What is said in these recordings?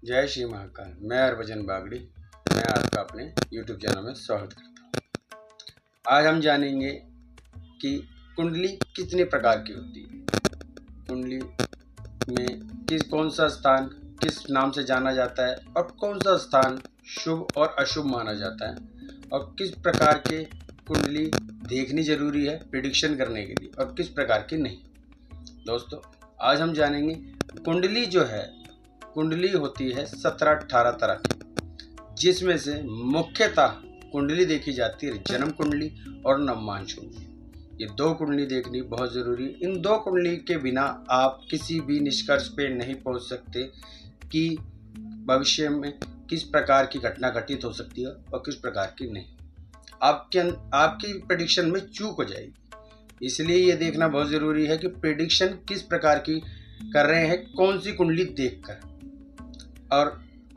जय श्री महाकाल। मैं हरभजन बागड़ी, मैं आपका अपने YouTube चैनल में स्वागत करता हूँ। आज हम जानेंगे कि कुंडली कितने प्रकार की होती है, कुंडली में कौन सा स्थान किस नाम से जाना जाता है और कौन सा स्थान शुभ और अशुभ माना जाता है, और किस प्रकार के कुंडली देखनी जरूरी है प्रेडिक्शन करने के लिए और किस प्रकार की नहीं। दोस्तों, आज हम जानेंगे कुंडली जो है, कुंडली होती है 17-18 तरह की, जिसमें से मुख्यतः कुंडली देखी जाती है जन्म कुंडली और नवमांश कुंडली। ये दो कुंडली देखनी बहुत ज़रूरी है। इन दो कुंडली के बिना आप किसी भी निष्कर्ष पे नहीं पहुंच सकते कि भविष्य में किस प्रकार की घटना घटित हो सकती है और किस प्रकार की नहीं। आपकी प्रेडिक्शन में चूक हो जाएगी। इसलिए ये देखना बहुत ज़रूरी है कि प्रेडिक्शन किस प्रकार की कर रहे हैं, कौन सी कुंडली देखकर। और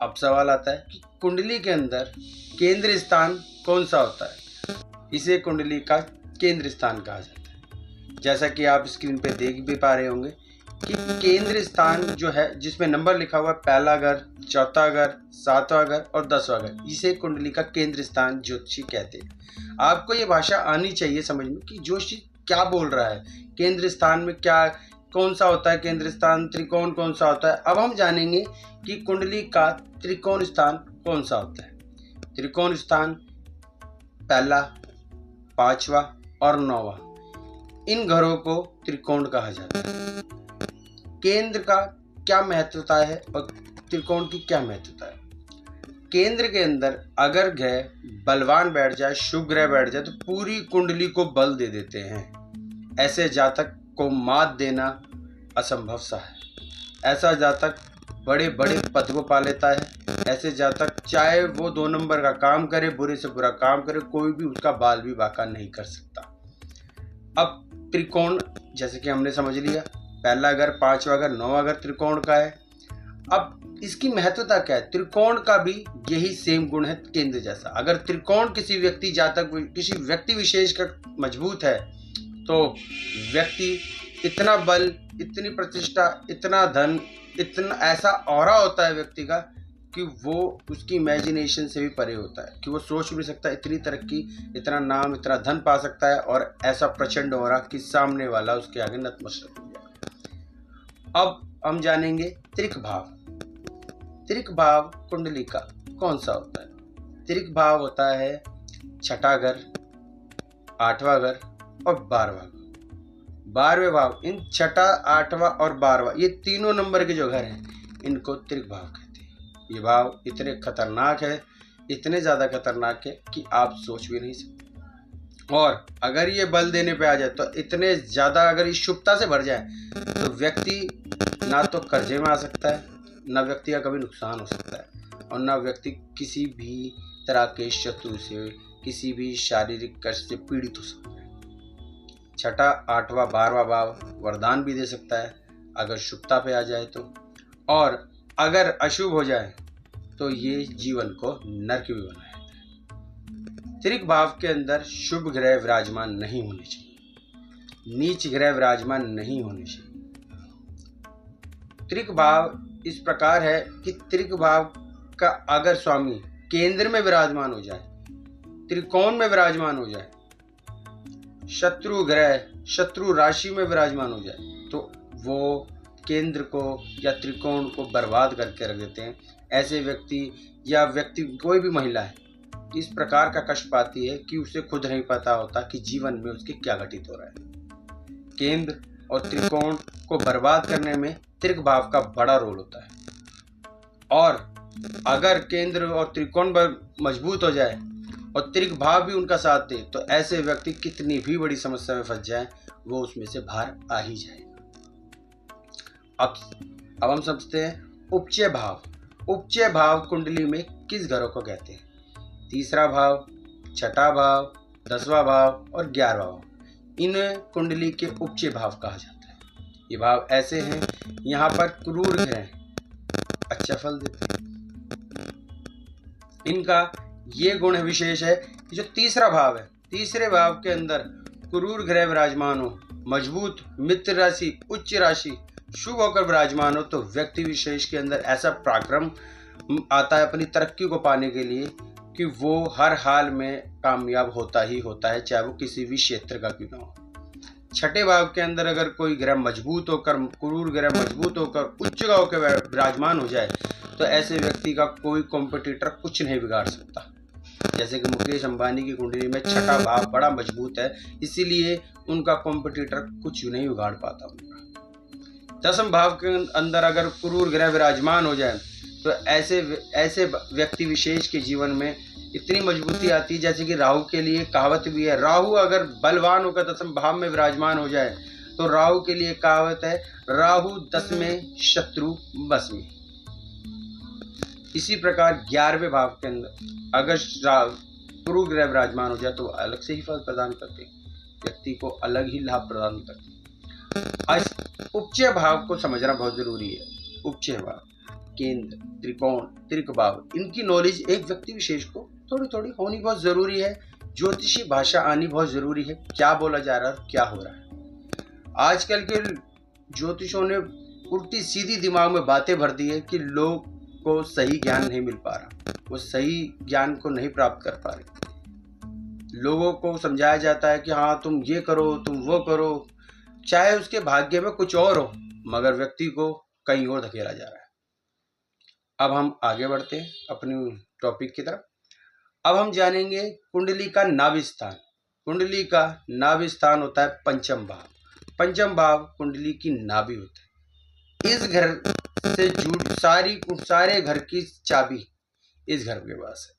अब सवाल आता है कि कुंडली के अंदर केंद्र स्थान कौन सा होता है। इसे कुंडली का केंद्र स्थान कहा जाता है। जैसा कि आप स्क्रीन पे देख भी पा रहे होंगे कि केंद्र स्थान जो है, जिसमें नंबर लिखा हुआ है, पहला घर, चौथा घर, सातवां घर और 10वां घर, इसे कुंडली का केंद्र स्थान ज्योतिषी कहते हैं। आपको ये भाषा आनी चाहिए समझ में कि ज्योतिषी क्या बोल रहा है, केंद्र स्थान में क्या कौन सा होता है, केंद्र स्थान, त्रिकोण कौन सा होता है। अब हम जानेंगे कि कुंडली का त्रिकोण स्थान कौन सा होता है। त्रिकोण स्थान पहला, पांचवा और 9वां, इन घरों को त्रिकोण कहा जाता है। केंद्र का क्या महत्वता है और त्रिकोण की क्या महत्वता है। केंद्र के अंदर अगर ग्रह बलवान बैठ जाए, शुभ ग्रह बैठ जाए, तो पूरी कुंडली को बल दे देते हैं। ऐसे जातक को मात देना असंभव सा है। ऐसा जातक बड़े बड़े पद को पा लेता है। ऐसे जातक चाहे वो 2 नंबर का काम करे, बुरे से बुरा काम करे, कोई भी उसका बाल भी बाका नहीं कर सकता। अब त्रिकोण जैसे कि हमने समझ लिया, पहला घर, पांचवा घर, 9वां घर त्रिकोण का है। अब इसकी महत्वता क्या है। त्रिकोण का भी यही सेम गुण है केंद्र जैसा। अगर त्रिकोण किसी व्यक्ति जातक, किसी व्यक्ति विशेष का मजबूत है, तो व्यक्ति इतना बल, इतनी प्रतिष्ठा, इतना धन, इतना ऐसा ऑरा होता है व्यक्ति का कि वो उसकी इमेजिनेशन से भी परे होता है, कि वो सोच भी सकता है इतनी तरक्की, इतना नाम, इतना धन पा सकता है, और ऐसा प्रचंड ऑरा कि सामने वाला उसके आगे नतमस्तक हो जाएगा। अब हम जानेंगे त्रिक भाव। त्रिक भाव कुंडली का कौन सा होता है। त्रिक भाव होता है छठा घर, 8वां घर और 12वां घर। 12वें भाव, इन छठा, 8वां और 12वां, ये तीनों नंबर के जो घर हैं, इनको त्रिक भाव कहते हैं। ये भाव इतने खतरनाक है, इतने ज़्यादा खतरनाक है कि आप सोच भी नहीं सकते। और अगर ये बल देने पे आ जाए तो इतने ज़्यादा, अगर इस शुभता से भर जाए तो व्यक्ति ना तो कर्जे में आ सकता है, ना व्यक्ति का कभी नुकसान हो सकता है, और ना व्यक्ति किसी भी तरह के शत्रु से, किसी भी शारीरिक कष्ट से पीड़ित हो सकता है। छठा, 8वां, 12वां भाव वरदान भी दे सकता है अगर शुभता पे आ जाए तो, और अगर अशुभ हो जाए तो ये जीवन को नरक भी बना देता है। त्रिक भाव के अंदर शुभ ग्रह विराजमान नहीं होने चाहिए, नीच ग्रह विराजमान नहीं होने चाहिए। त्रिक भाव इस प्रकार है कि त्रिक भाव का अगर स्वामी केंद्र में विराजमान हो जाए, त्रिकोण में विराजमान हो जाए, शत्रु ग्रह शत्रु राशि में विराजमान हो जाए, तो वो केंद्र को या त्रिकोण को बर्बाद करके रख देते हैं। ऐसे व्यक्ति या व्यक्ति कोई भी महिला है इस प्रकार का कष्ट पाती है कि उसे खुद नहीं पता होता कि जीवन में उसके क्या घटित हो रहा है। केंद्र और त्रिकोण को बर्बाद करने में त्रिक भाव का बड़ा रोल होता है। और अगर केंद्र और त्रिकोण मजबूत हो जाए और त्रिक भाव भी उनका साथ दे, तो ऐसे व्यक्ति कितनी भी बड़ी समस्या में फंस जाए, वो उसमें से बाहर आ ही जाएगा। अब हम समझते हैं उपचय भाव। उपचय भाव कुंडली में किस घरों को कहते हैं। तीसरा भाव, छठा भाव, 10वां भाव और 11वां भाव, इन कुंडली के उपचय भाव कहा जाता है। ये भाव ऐसे हैं, यहाँ पर क्रूर ग्रह अच्छा फल देते हैं। इनका ये गुण विशेष है कि जो तीसरा भाव है, तीसरे भाव के अंदर क्रूर ग्रह विराजमान हो, मजबूत मित्र राशि, उच्च राशि, शुभ होकर विराजमान हो तो व्यक्ति विशेष के अंदर ऐसा पराक्रम आता है अपनी तरक्की को पाने के लिए कि वो हर हाल में कामयाब होता ही होता है, चाहे वो किसी भी क्षेत्र का क्यों ना हो। छठे भाव के अंदर अगर कोई ग्रह मजबूत होकर, क्रूर ग्रह मजबूत होकर उच्च का होकर विराजमान हो जाए तो ऐसे व्यक्ति का कोई कॉम्पिटिटर कुछ नहीं बिगाड़ सकता। जैसे कि मुकेश अंबानी की कुंडली में छठा भाव बड़ा मजबूत है, इसीलिए उनका कॉम्पिटिटर कुछ नहीं बिगाड़ पाता उनका। दसम भाव के अंदर अगर क्रूर ग्रह विराजमान हो जाए तो ऐसे व्यक्ति विशेष के जीवन में इतनी मजबूती आती है, जैसे कि राहु के लिए कहावत भी है, राहु अगर बलवान होकर दसम भाव में विराजमान हो जाए तो राहु के लिए कहावत है, राहु 10 में शत्रु 10 में। इसी प्रकार 11वें भाव के अंदर अगर क्रूर ग्रह विराजमान हो जाए तो अलग से ही फल प्रदान करते, व्यक्ति को अलग ही लाभ प्रदान करते। उपचय भाव को समझना बहुत जरूरी है। उपचय भाव, केंद्र, त्रिकोण, त्रिक भाव, इनकी नॉलेज एक व्यक्ति विशेष को थोड़ी थोड़ी होनी बहुत जरूरी है। ज्योतिषी भाषा आनी बहुत जरूरी है, क्या बोला जा रहा है, क्या हो रहा है। आजकल के ज्योतिषों ने उल्टी सीधी दिमाग में बातें भर दी है कि लोग को सही ज्ञान नहीं मिल पा रहा, वो सही ज्ञान को नहीं प्राप्त कर पा रहे। लोगों को समझाया जाता है कि हाँ तुम ये करो, तुम वो करो, चाहे उसके भाग्य में कुछ और हो, मगर व्यक्ति को कहीं और धकेला जा रहा है। अब हम आगे बढ़ते हैं अपनी टॉपिक की तरफ। अब हम जानेंगे कुंडली का नाभि स्थान। कुंडली का नाभि स्थान होता है पंचम भाव। पंचम भाव कुंडली की नाभि होता है। इस घर से जुड़ सारे घर की चाबी इस घर के पास है।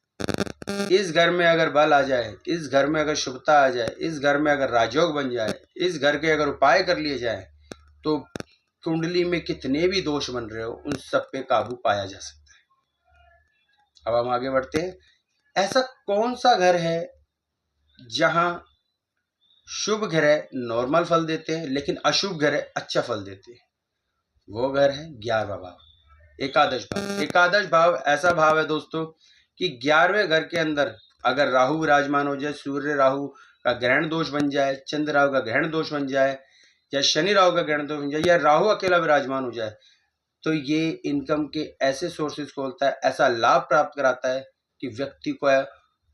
इस घर में अगर बल आ जाए, इस घर में अगर शुभता आ जाए, इस घर में अगर राजयोग बन जाए, इस घर के अगर उपाय कर लिए जाए तो कुंडली में कितने भी दोष बन रहे हो उन सब पे काबू पाया जा सकता है। अब हम आगे बढ़ते हैं। ऐसा कौन सा घर है जहां शुभ ग्रह नॉर्मल फल देते हैं लेकिन अशुभ ग्रह अच्छा फल देते हैं? वो घर है 11वां भाव, एकादश भाव। एकादश भाव ऐसा भाव है दोस्तों कि 11वें घर के अंदर अगर राहु विराजमान हो जाए, सूर्य राहु का ग्रहण दोष बन जाए, चंद्र राहु का ग्रहण दोष बन जाए, या शनि राहु का ग्रहण दोष बन जाए, या राहु अकेला विराजमान हो जाए, तो ये इनकम के ऐसे सोर्सेज खोलता है, ऐसा लाभ प्राप्त कराता है कि व्यक्ति को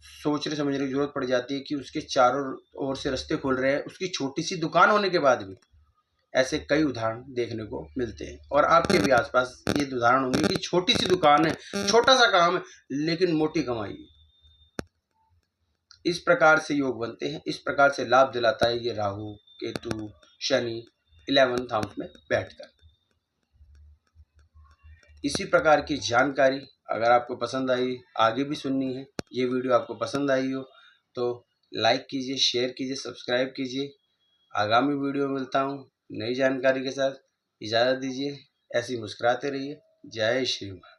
सोचने समझने की जरूरत पड़ जाती है कि उसके चारों ओर से रास्ते खुल रहे हैं। उसकी छोटी सी दुकान होने के बाद भी ऐसे कई उदाहरण देखने को मिलते हैं, और आपके भी आसपास ये उदाहरण होंगे कि छोटी सी दुकान है, छोटा सा काम है, लेकिन मोटी कमाई है। इस प्रकार से योग बनते हैं, इस प्रकार से लाभ दिलाता है ये राहु, केतु, शनि 11th हाउस में बैठकर। इसी प्रकार की जानकारी अगर आपको पसंद आई, आगे भी सुननी है, ये वीडियो आपको पसंद आई हो तो लाइक कीजिए, शेयर कीजिए, सब्सक्राइब कीजिए। आगामी वीडियो में मिलता हूँ नई जानकारी के साथ। इजाज़त दीजिए, ऐसी मुस्कुराते रहिए। जय श्री राम।